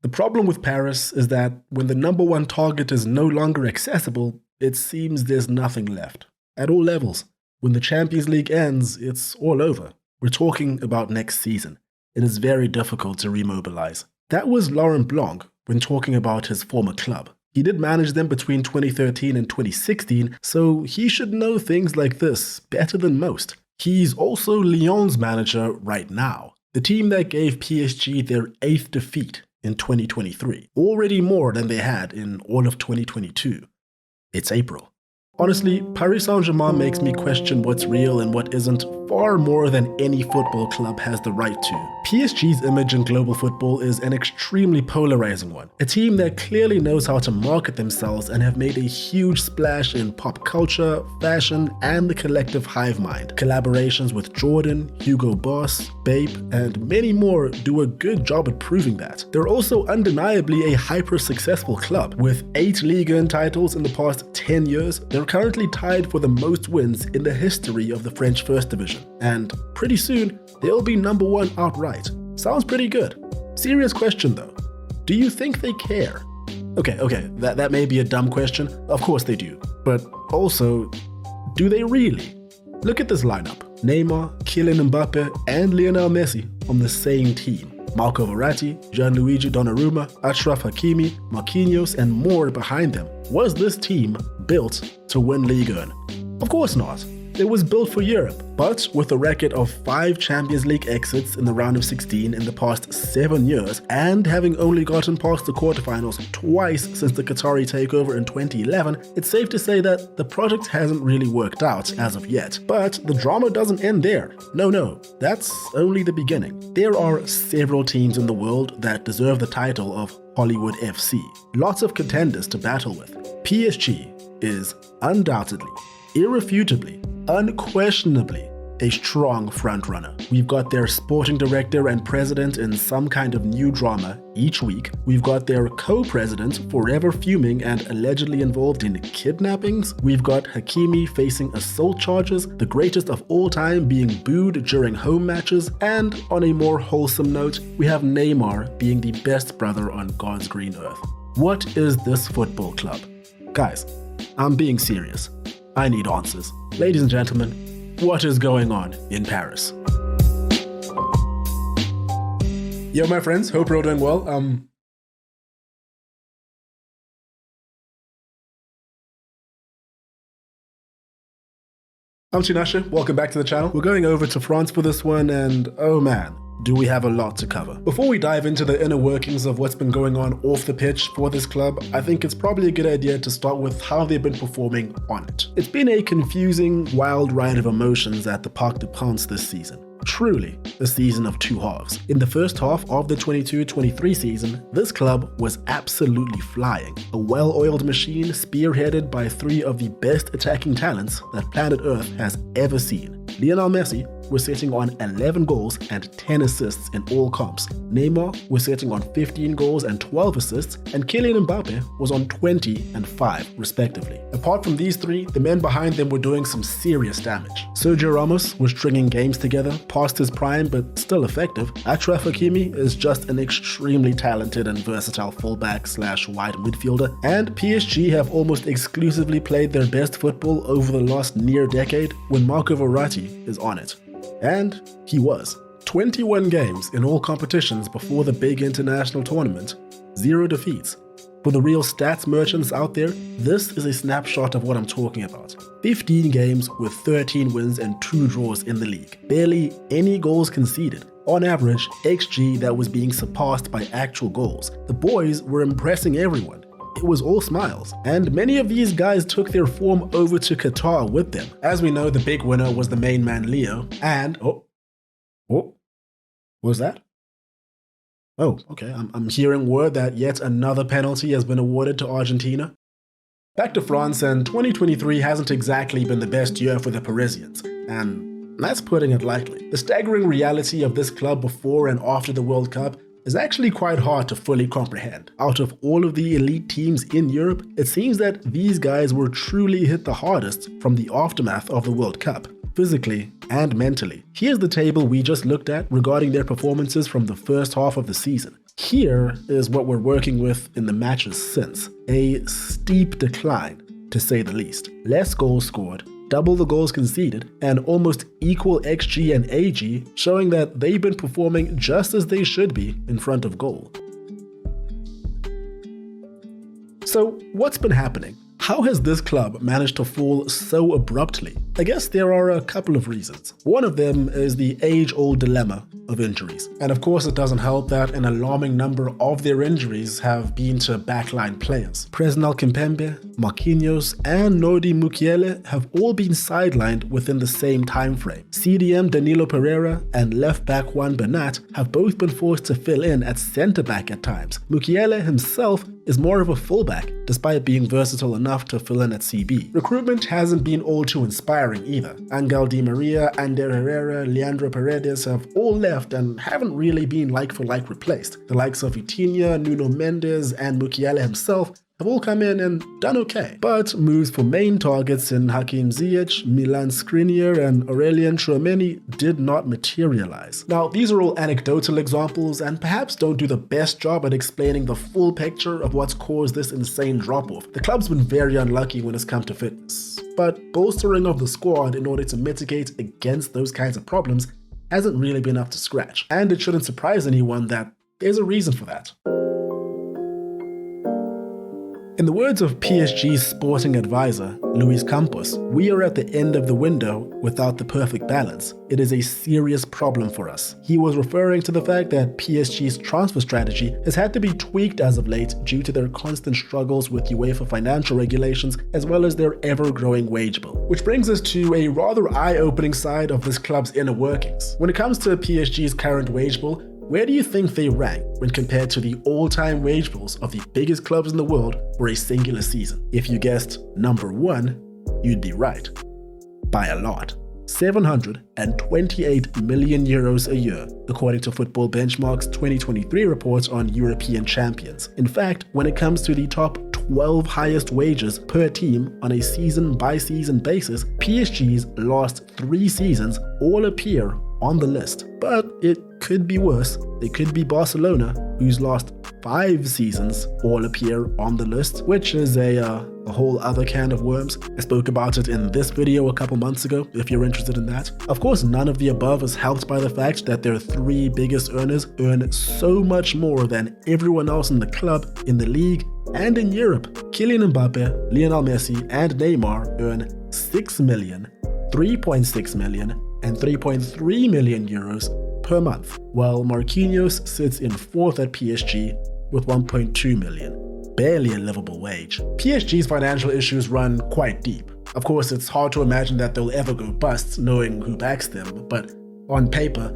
The problem with Paris is that when the number one target is no longer accessible, it seems there's nothing left. At all levels. When the Champions League ends, it's all over. We're talking about next season. It is very difficult to remobilize. That was Laurent Blanc when talking about his former club. He did manage them between 2013 and 2016, so he should know things like this better than most. He's also Lyon's manager right now, the team that gave PSG their 8th defeat in 2023, already more than they had in all of 2022. It's April. Honestly, Paris Saint-Germain makes me question what's real and what isn't far more than any football club has the right to. PSG's image in global football is an extremely polarizing one. A team that clearly knows how to market themselves and have made a huge splash in pop culture, fashion, and the collective hive mind. Collaborations with Jordan, Hugo Boss, Bape, and many more do a good job at proving that. They're also undeniably a hyper-successful club. With 8 Ligue 1 titles in the past 10 years, they're currently tied for the most wins in the history of the French First Division. And pretty soon, they'll be number 1 outright. Sounds pretty good. Serious question though. Do you think they care? Okay, that may be a dumb question. Of course they do. But also, do they really? Look at this lineup. Neymar, Kylian Mbappe, and Lionel Messi on the same team. Marco Verratti, Gianluigi Donnarumma, Achraf Hakimi, Marquinhos, and more behind them. Was this team built to win Ligue 1? Of course not. It was built for Europe, but with a record of 5 Champions League exits in the round of 16 in the past 7 years, and having only gotten past the quarterfinals twice since the Qatari takeover in 2011, it's safe to say that the project hasn't really worked out as of yet. But the drama doesn't end there. No, that's only the beginning. There are several teams in the world that deserve the title of Hollywood FC. Lots of contenders to battle with. PSG is undoubtedly, irrefutably, unquestionably a strong frontrunner. We've got their sporting director and president in some kind of new drama each week. We've got their co-president forever fuming and allegedly involved in kidnappings. We've got Hakimi facing assault charges, the greatest of all time being booed during home matches, and on a more wholesome note, we have Neymar being the best brother on God's green earth. What is this football club? Guys, I'm being serious. I need answers. Ladies and gentlemen, what is going on in Paris? Yo, my friends, hope you're all doing well. I'm Tinashe, welcome back to the channel. We're going over to France for this one, and oh man, do we have a lot to cover. Before we dive into the inner workings of what's been going on off the pitch for this club, I think it's probably a good idea to start with how they've been performing on it. It's been a confusing, wild ride of emotions at the Parc des Princes this season. Truly a season of two halves. In the first half of the 22-23 season, this club was absolutely flying. A well-oiled machine spearheaded by 3 of the best attacking talents that planet Earth has ever seen. Lionel Messi was sitting on 11 goals and 10 assists in all comps. Neymar was sitting on 15 goals and 12 assists, and Kylian Mbappe was on 20 and 5 respectively. Apart from these 3, the men behind them were doing some serious damage. Sergio Ramos was stringing games together, past his prime but still effective. Achraf Hakimi is just an extremely talented and versatile fullback / wide midfielder, and PSG have almost exclusively played their best football over the last near decade when Marco Verratti is on it. And he was. 21 games in all competitions before the big international tournament, 0 defeats. For the real stats merchants out there, this is a snapshot of what I'm talking about. 15 games with 13 wins and 2 draws in the league. Barely any goals conceded. On average, XG that was being surpassed by actual goals. The boys were impressing everyone. It was all smiles, and many of these guys took their form over to Qatar with them. As we know, the big winner was the main man Leo, and what was that? Oh, okay, I'm hearing word that yet another penalty has been awarded to Argentina. Back to France, and 2023 hasn't exactly been the best year for the Parisians, and that's putting it lightly. The staggering reality of this club before and after the World Cup is actually quite hard to fully comprehend. Out of all of the elite teams in Europe, it seems that these guys were truly hit the hardest from the aftermath of the World Cup, physically and mentally. Here's the table we just looked at regarding their performances from the first half of the season. Here is what we're working with in the matches since. A steep decline, to say the least. Less goals scored, double the goals conceded, and almost equal XG and AG, showing that they've been performing just as they should be in front of goal. So what's been happening? How has this club managed to fall so abruptly? I guess there are a couple of reasons. One of them is the age-old dilemma of injuries. And of course it doesn't help that an alarming number of their injuries have been to backline players. Presnel Kimpembe, Marquinhos, and Nodi Mukiele have all been sidelined within the same time frame. CDM Danilo Pereira and left-back Juan Bernat have both been forced to fill in at centre-back at times. Mukiele himself is more of a fullback, despite being versatile enough to fill in at CB. Recruitment hasn't been all too inspiring either. Angel Di Maria, Ander Herrera, Leandro Paredes have all left and haven't really been like-for-like replaced. The likes of Vitinha, Nuno Mendes, and Mukiele himself have all come in and done okay. But moves for main targets in Hakim Ziyech, Milan Skriniar, and Aurelien Tchouameni did not materialize. Now, these are all anecdotal examples and perhaps don't do the best job at explaining the full picture of what's caused this insane drop-off. The club's been very unlucky when it's come to fitness, but bolstering of the squad in order to mitigate against those kinds of problems hasn't really been up to scratch. And it shouldn't surprise anyone that there's a reason for that. In the words of PSG's sporting advisor, Luis Campos, we are at the end of the window without the perfect balance. It is a serious problem for us. He was referring to the fact that PSG's transfer strategy has had to be tweaked as of late due to their constant struggles with UEFA financial regulations as well as their ever-growing wage bill. Which brings us to a rather eye-opening side of this club's inner workings. When it comes to PSG's current wage bill, where do you think they rank when compared to the all-time wage bills of the biggest clubs in the world for a singular season? If you guessed number 1, you'd be right. By a lot. 728 million euros a year, according to Football Benchmark's 2023 report on European champions. In fact, when it comes to the top 12 highest wages per team on a season-by-season basis, PSG's last 3 seasons all appear on the list. But it could be worse. It could be Barcelona, whose last 5 seasons all appear on the list, which is a whole other can of worms. I spoke about it in this video a couple months ago, if you're interested in that. Of course, none of the above is helped by the fact that their 3 biggest earners earn so much more than everyone else in the club, in the league, and in Europe. Kylian Mbappe, Lionel Messi, and Neymar earn 6 million, 3.6 million, and 3.3 million euros per month, while Marquinhos sits in 4th at PSG with 1.2 million. Barely a livable wage. PSG's financial issues run quite deep. Of course, it's hard to imagine that they'll ever go bust knowing who backs them, but on paper,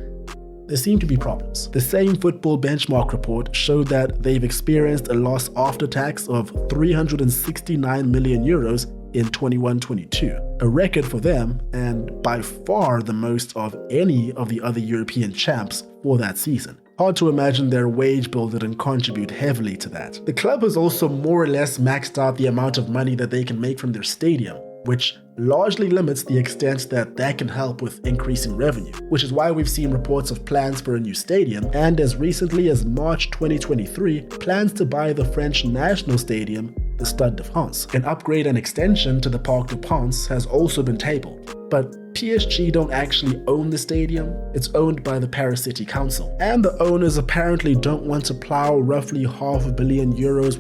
there seem to be problems. The same Football Benchmark report showed that they've experienced a loss after tax of 369 million euros in 21-22, a record for them and by far the most of any of the other European champs for that season. Hard to imagine their wage bill didn't contribute heavily to that. The club has also more or less maxed out the amount of money that they can make from their stadium, which largely limits the extent that can help with increasing revenue, which is why we've seen reports of plans for a new stadium, and as recently as March 2023, plans to buy the French national stadium, the Stade de France. An upgrade and extension to the Parc des Princes has also been tabled, but PSG don't actually own the stadium, it's owned by the Paris City Council. And the owners apparently don't want to plow roughly €500 million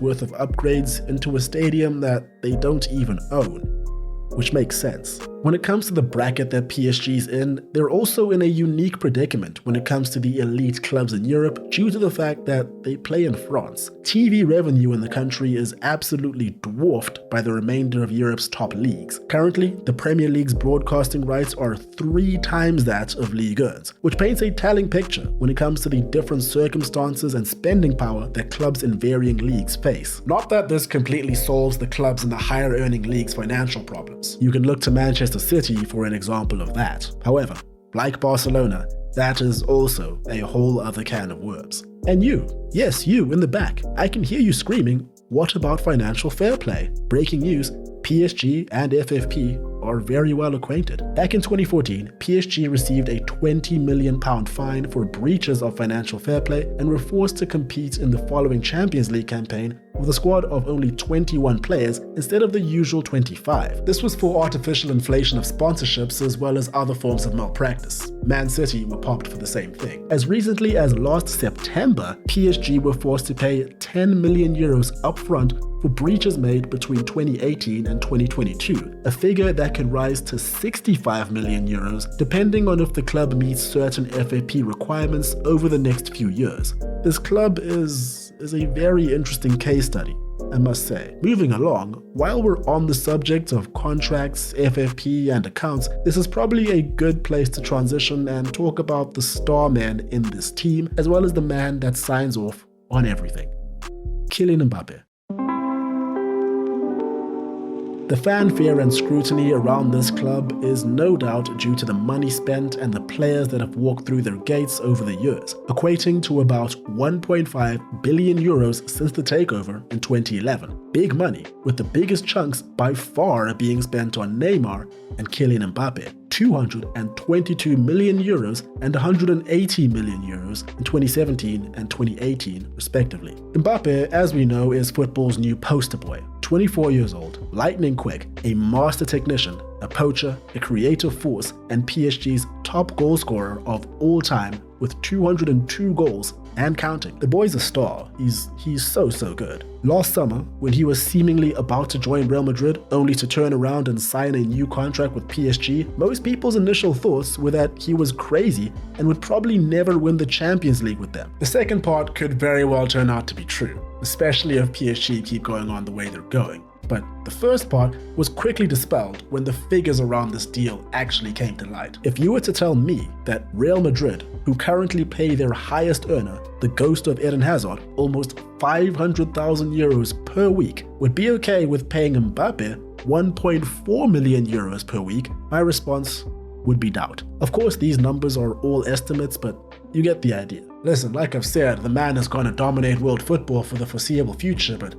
worth of upgrades into a stadium that they don't even own, which makes sense. When it comes to the bracket that PSG's in, they're also in a unique predicament when it comes to the elite clubs in Europe due to the fact that they play in France. TV revenue in the country is absolutely dwarfed by the remainder of Europe's top leagues. Currently, the Premier League's broadcasting rights are 3 times that of Ligue 1's, which paints a telling picture when it comes to the different circumstances and spending power that clubs in varying leagues face. Not that this completely solves the clubs in the higher earning leagues' financial problems. You can look to Manchester City for an example of that. However, like Barcelona, that is also a whole other can of worms. And you, yes, you in the back, I can hear you screaming, what about financial fair play? Breaking news, PSG and FFP are very well acquainted. Back in 2014, PSG received a £20 million fine for breaches of financial fair play and were forced to compete in the following Champions League campaign with a squad of only 21 players instead of the usual 25. This was for artificial inflation of sponsorships as well as other forms of malpractice. Man City were popped for the same thing. As recently as last September, PSG were forced to pay €10 million upfront for breaches made between 2018 and 2022, a figure that could rise to €65 million depending on if the club meets certain FAP requirements over the next few years. This club is a very interesting case study, I must say. Moving along, while we're on the subject of contracts, FFP, and accounts, this is probably a good place to transition and talk about the star man in this team, as well as the man that signs off on everything. Kylian Mbappe. The fanfare and scrutiny around this club is no doubt due to the money spent and the players that have walked through their gates over the years, equating to about €1.5 billion since the takeover in 2011. Big money, with the biggest chunks by far being spent on Neymar and Kylian Mbappe, €222 million and €180 million in 2017 and 2018 respectively. Mbappe, as we know, is football's new poster boy. 24 years old, lightning quick, a master technician, a poacher, a creative force, and PSG's top goal scorer of all time with 202 goals and counting. The boy's a star. He's so good. Last summer, when he was seemingly about to join Real Madrid only to turn around and sign a new contract with PSG, most people's initial thoughts were that he was crazy and would probably never win the Champions League with them. The second part could very well turn out to be true, especially if PSG keep going on the way they're going. But the first part was quickly dispelled when the figures around this deal actually came to light. If you were to tell me that Real Madrid, who currently pay their highest earner, the ghost of Eden Hazard, almost €500,000 per week, would be okay with paying Mbappe €1.4 million per week, my response would be doubt. Of course, these numbers are all estimates, but you get the idea. Listen, like I've said, the man is going to dominate world football for the foreseeable future, but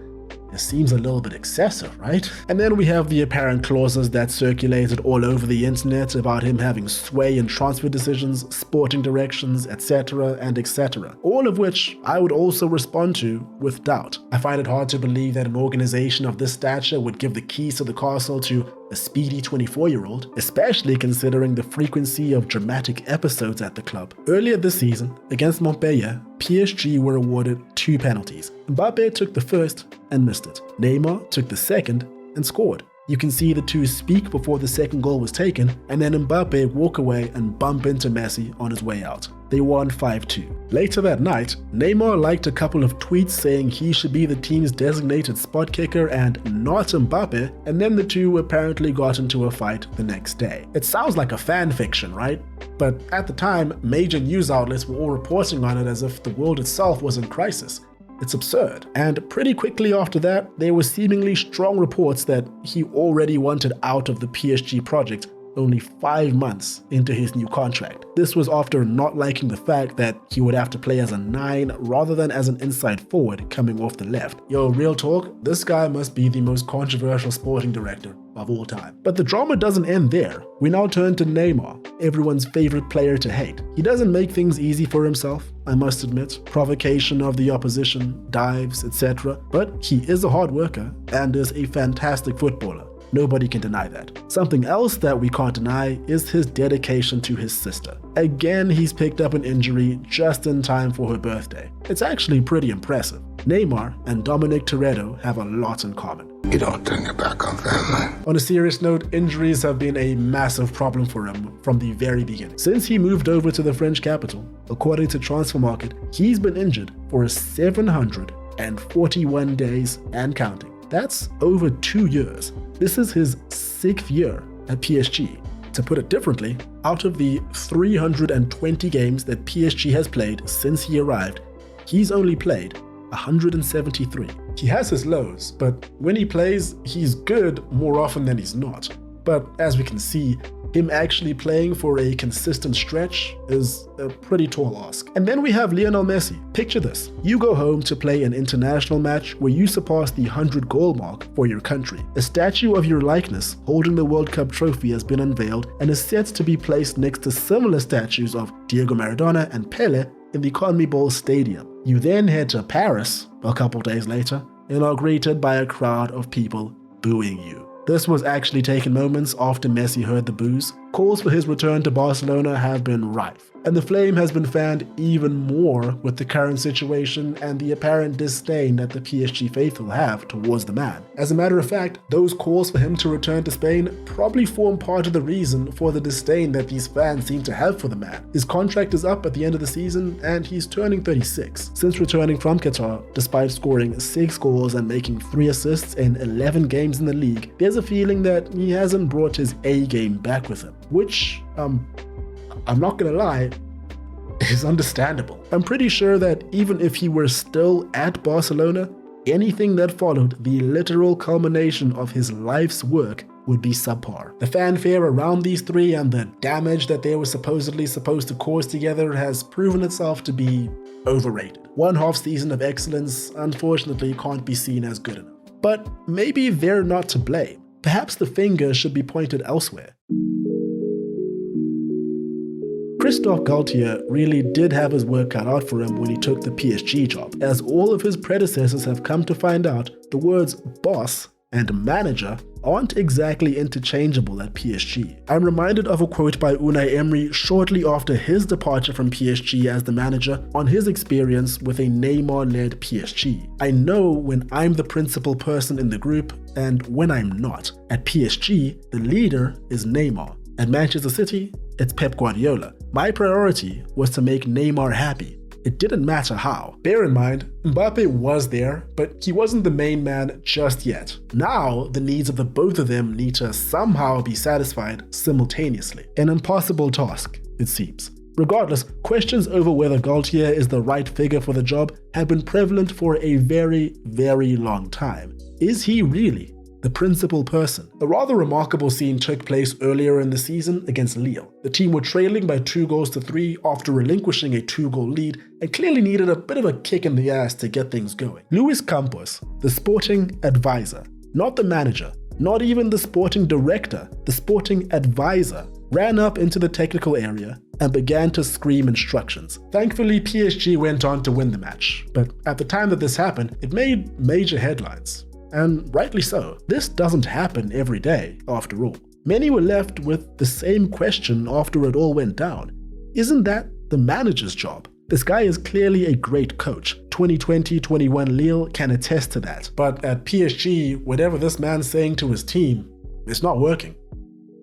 it seems a little bit excessive, right? And then we have the apparent clauses that circulated all over the internet about him having sway in transfer decisions, sporting directions, etc. and etc. All of which I would also respond to with doubt. I find it hard to believe that an organization of this stature would give the keys to the castle to a speedy 24-year-old, especially considering the frequency of dramatic episodes at the club. Earlier this season, against Montpellier, PSG were awarded 2 penalties. Mbappe took the first and missed it. Neymar took the second and scored. You can see the two speak before the second goal was taken, and then Mbappe walk away and bump into Messi on his way out. They won 5-2. Later that night, Neymar liked a couple of tweets saying he should be the team's designated spot kicker and not Mbappe, and then the two apparently got into a fight the next day. It sounds like a fan fiction, right? But at the time, major news outlets were all reporting on it as if the world itself was in crisis. It's absurd. And pretty quickly after that, there were seemingly strong reports that he already wanted out of the PSG project only 5 months into his new contract. This was after not liking the fact that he would have to play as a 9 rather than as an inside forward coming off the left. Yo, real talk, this guy must be the most controversial sporting director of all time. But the drama doesn't end there. We now turn to Neymar, everyone's favorite player to hate. He doesn't make things easy for himself, I must admit. Provocation of the opposition, dives, etc. But he is a hard worker and is a fantastic footballer. Nobody can deny that. Something else that we can't deny is his dedication to his sister. Again, he's picked up an injury just in time for her birthday. It's actually pretty impressive. Neymar and Dominic Toretto have a lot in common. You don't turn your back on family. On a serious note, injuries have been a massive problem for him from the very beginning. Since he moved over to the French capital, according to Transfermarkt, he's been injured for 741 days and counting. That's over 2 years. This is his 6th year at PSG. To put it differently, out of the 320 games that PSG has played since he arrived, he's only played 173. He has his lows, but when he plays, he's good more often than he's not. But as we can see, Him actually playing for a consistent stretch is a pretty tall ask. And then we have Lionel Messi. Picture this. You go home to play an international match where you surpass the 100-goal mark for your country. A statue of your likeness holding the World Cup trophy has been unveiled and is set to be placed next to similar statues of Diego Maradona and Pele in the CONMEBOL Stadium. You then head to Paris a couple days later and are greeted by a crowd of people booing you. This was actually taken moments after Messi heard the boos. Calls for his return to Barcelona have been rife, and the flame has been fanned even more with the current situation and the apparent disdain that the PSG faithful have towards the man. As a matter of fact, those calls for him to return to Spain probably form part of the reason for the disdain that these fans seem to have for the man. His contract is up at the end of the season and he's turning 36. Since returning from Qatar, despite scoring 6 goals and making 3 assists in 11 games in the league, there's a feeling that he hasn't brought his A game back with him, which, I'm not gonna lie, is understandable. I'm pretty sure that even if he were still at Barcelona, anything that followed the literal culmination of his life's work would be subpar. The fanfare around these three and the damage that they were supposedly supposed to cause together has proven itself to be overrated. One half season of excellence unfortunately can't be seen as good enough. But maybe they're not to blame. Perhaps the finger should be pointed elsewhere. Christophe Galtier really did have his work cut out for him when he took the PSG job. As all of his predecessors have come to find out, the words boss and manager aren't exactly interchangeable at PSG. I'm reminded of a quote by Unai Emery shortly after his departure from PSG as the manager on his experience with a Neymar-led PSG. I know when I'm the principal person in the group and when I'm not. At PSG, the leader is Neymar. At Manchester City, it's Pep Guardiola. My priority was to make Neymar happy. It didn't matter how. Bear in mind, Mbappe was there, but he wasn't the main man just yet. Now, the needs of the both of them need to somehow be satisfied simultaneously. An impossible task, it seems. Regardless, questions over whether Galtier is the right figure for the job have been prevalent for a very, very long time. Is he really the principal person? A rather remarkable scene took place earlier in the season against Lille. The team were trailing by 2-3 after relinquishing a 2-goal lead and clearly needed a bit of a kick in the ass to get things going. Luis Campos, the sporting advisor, not the manager, not even the sporting director, the sporting advisor, ran up into the technical area and began to scream instructions. Thankfully, PSG went on to win the match, but at the time that this happened, it made major headlines. And rightly so. This doesn't happen every day, after all. Many were left with the same question after it all went down. Isn't that the manager's job? This guy is clearly a great coach. 2020-21 Lille can attest to that. But at PSG, whatever this man's saying to his team, it's not working.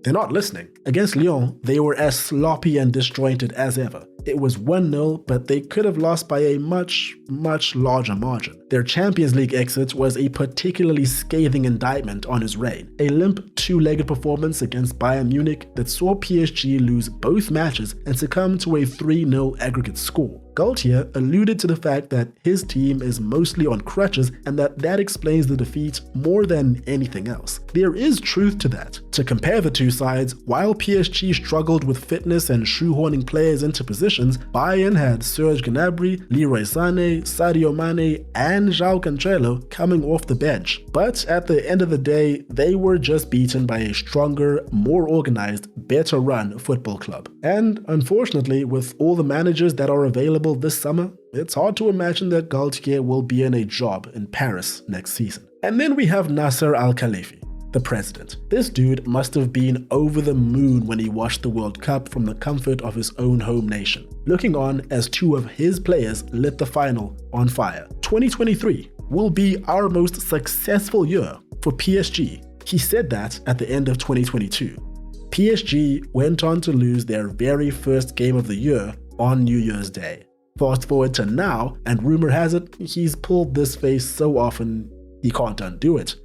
They're not listening. Against Lyon, they were as sloppy and disjointed as ever. It was 1-0, but they could have lost by a much, much larger margin. Their Champions League exit was a particularly scathing indictment on his reign. A limp two-legged performance against Bayern Munich that saw PSG lose both matches and succumb to a 3-0 aggregate score. Galtier alluded to the fact that his team is mostly on crutches and that explains the defeat more than anything else. There is truth to that. To compare the two sides, while PSG struggled with fitness and shoehorning players into positions, Bayern had Serge Gnabry, Leroy Sané, Sadio Mane, and João Cancelo coming off the bench. But at the end of the day, they were just beaten by a stronger, more organized, better run football club. And unfortunately, with all the managers that are available this summer, it's hard to imagine that Galtier will be in a job in Paris next season. And then we have Nasser Al-Khelaifi, the president. This dude must have been over the moon when he watched the World Cup from the comfort of his own home nation, looking on as 2 of his players lit the final on fire. 2023 will be our most successful year for PSG. He said that at the end of 2022. PSG went on to lose their very first game of the year on New Year's Day. Fast forward to now, and rumor has it he's pulled this face so often he can't undo it.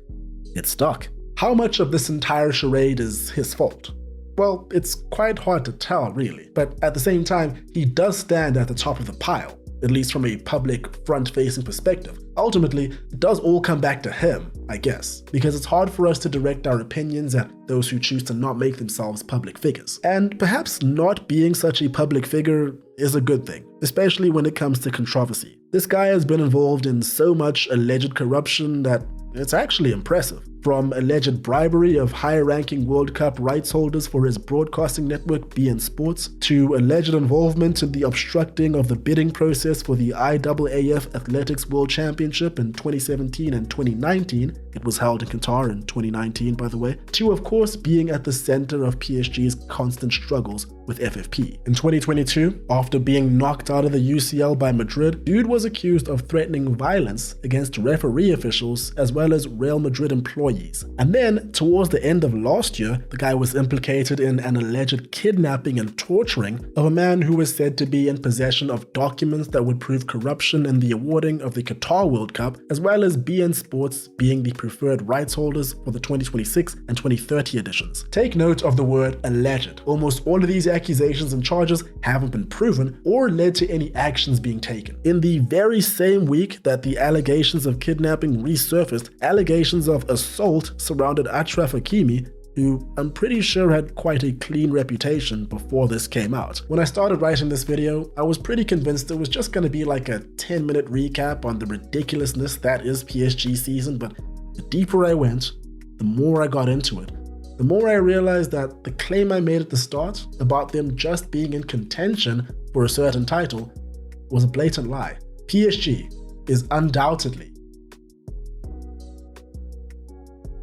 It's stuck. How much of this entire charade is his fault? Well, it's quite hard to tell really, but at the same time, he does stand at the top of the pile. at least from a public, front-facing perspective. Ultimately, it does all come back to him, I guess, because it's hard for us to direct our opinions at those who choose to not make themselves public figures. And perhaps not being such a public figure is a good thing, especially when it comes to controversy. This guy has been involved in so much alleged corruption that it's actually impressive. From alleged bribery of high-ranking World Cup rights holders for his broadcasting network beIN Sports, to alleged involvement in the obstructing of the bidding process for the IAAF Athletics World Championship in 2017 and 2019, it was held in Qatar in 2019 by the way, to of course being at the center of PSG's constant struggles with FFP. In 2022, after being knocked out of the UCL by Madrid, dude was accused of threatening violence against referee officials as well as Real Madrid employees. And then, towards the end of last year, the guy was implicated in an alleged kidnapping and torturing of a man who was said to be in possession of documents that would prove corruption in the awarding of the Qatar World Cup, as well as beIN Sports being the preferred rights holders for the 2026 and 2030 editions. Take note of the word alleged. Almost all of these accusations and charges haven't been proven or led to any actions being taken. In the very same week that the allegations of kidnapping resurfaced, allegations of assault surrounded Achraf Hakimi, who I'm pretty sure had quite a clean reputation before this came out. When I started writing this video, I was pretty convinced it was just going to be like a 10-minute recap on the ridiculousness that is PSG season, but the deeper I went, the more I got into it, the more I realized that the claim I made at the start about them just being in contention for a certain title was a blatant lie. PSG is undoubtedly,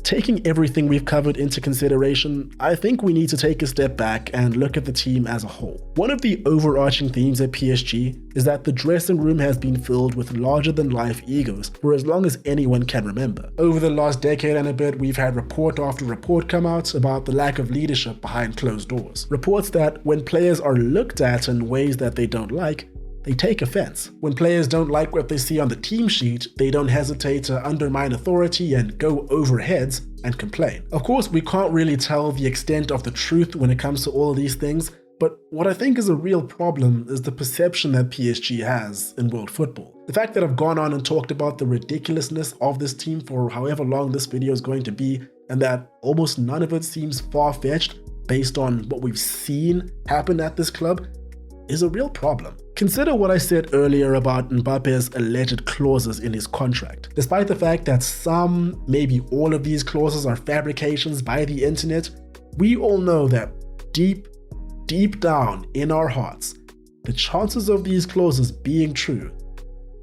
taking everything we've covered into consideration, I think we need to take a step back and look at the team as a whole. One of the overarching themes at PSG is that the dressing room has been filled with larger-than-life egos for as long as anyone can remember. Over the last decade and a bit, we've had report after report come out about the lack of leadership behind closed doors. Reports that when players are looked at in ways that they don't like, they take offense. When players don't like what they see on the team sheet, they don't hesitate to undermine authority and go over heads and complain. Of course, we can't really tell the extent of the truth when it comes to all of these things, but what I think is a real problem is the perception that PSG has in world football. The fact that I've gone on and talked about the ridiculousness of this team for however long this video is going to be, and that almost none of it seems far-fetched based on what we've seen happen at this club, is a real problem. Consider what I said earlier about Mbappe's alleged clauses in his contract. Despite the fact that some, maybe all of these clauses are fabrications by the internet, we all know that deep down in our hearts, the chances of these clauses being true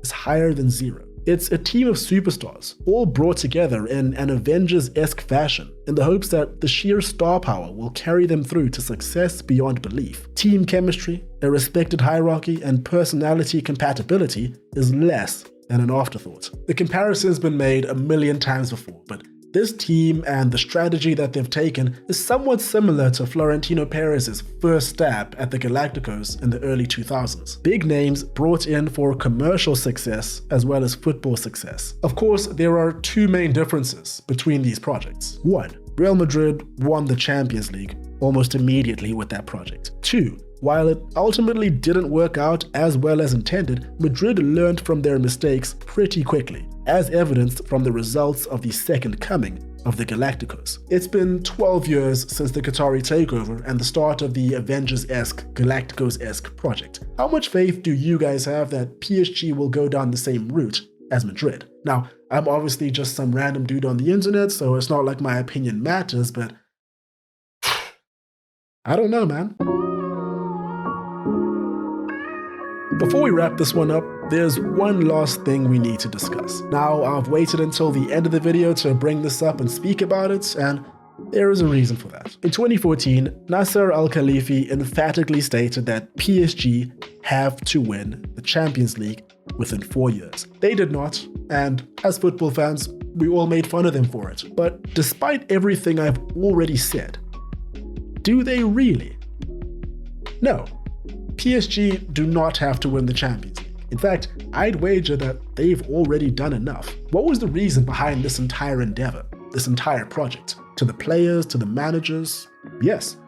is higher than zero. It's a team of superstars, all brought together in an Avengers-esque fashion, in the hopes that the sheer star power will carry them through to success beyond belief. Team chemistry, a respected hierarchy, and personality compatibility is less than an afterthought. The comparison's been made a million times before, but this team and the strategy that they've taken is somewhat similar to Florentino Perez's first stab at the Galacticos in the early 2000s. Big names brought in for commercial success as well as football success. Of course, there are two main differences between these projects. One, Real Madrid won the Champions League almost immediately with that project. Two, while it ultimately didn't work out as well as intended, Madrid learned from their mistakes pretty quickly, as evidenced from the results of the second coming of the Galacticos. It's been 12 years since the Qatari takeover and the start of the Avengers-esque, Galacticos-esque project. How much faith do you guys have that PSG will go down the same route as Madrid? Now, I'm obviously just some random dude on the internet, so it's not like my opinion matters, but I don't know, man. Before we wrap this one up, there's one last thing we need to discuss. Now, I've waited until the end of the video to bring this up and speak about it, and there is a reason for that. In 2014, Nasser Al-Khelaifi emphatically stated that PSG have to win the Champions League within 4 years. They did not, and as football fans, we all made fun of them for it. But despite everything I've already said, do they really? No. PSG do not have to win the Champions League. In fact, I'd wager that they've already done enough. What was the reason behind this entire endeavor, this entire project? To the players, to the managers? Yes,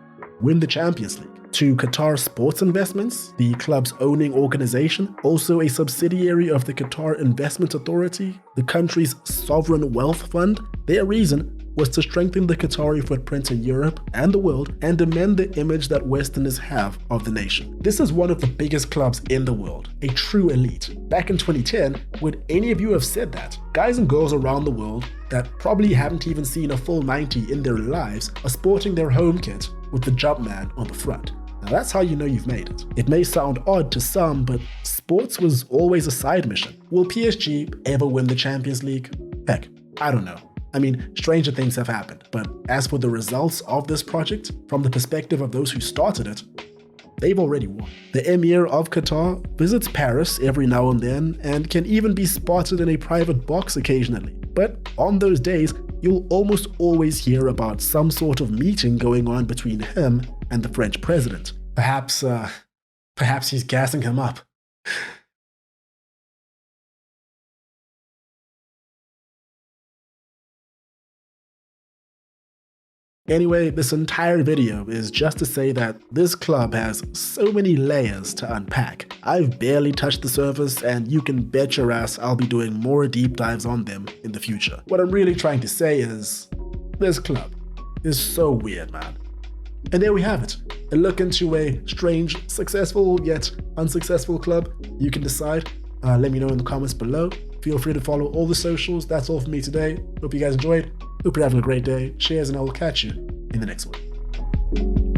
win the Champions League. to Qatar Sports Investments, the club's owning organization, also a subsidiary of the Qatar Investment Authority, the country's sovereign wealth fund. Their reason was to strengthen the Qatari footprint in Europe and the world and amend the image that Westerners have of the nation. This is one of the biggest clubs in the world, a true elite. Back in 2010, would any of you have said that? Guys and girls around the world that probably haven't even seen a full 90 in their lives are sporting their home kit with the Jumpman on the front. Now that's how you know you've made it. It may sound odd to some, but sports was always a side mission. Will PSG ever win the Champions League? Heck, I don't know. I mean, stranger things have happened, but as for the results of this project, from the perspective of those who started it, they've already won. The Emir of Qatar visits Paris every now and then and can even be spotted in a private box occasionally. But on those days, you'll almost always hear about some sort of meeting going on between him and the French president. Perhaps he's gassing him up. Anyway, this entire video is just to say that this club has so many layers to unpack. I've barely touched the surface, and you can bet your ass I'll be doing more deep dives on them in the future. What I'm really trying to say is, this club is so weird, man. And there we have it, a look into a strange, successful yet unsuccessful club. You can decide. Let me know in the comments below. Feel free to follow all the socials. That's all for me today. Hope you guys enjoyed. Hope you're having a great day. Cheers, and I will catch you in the next one.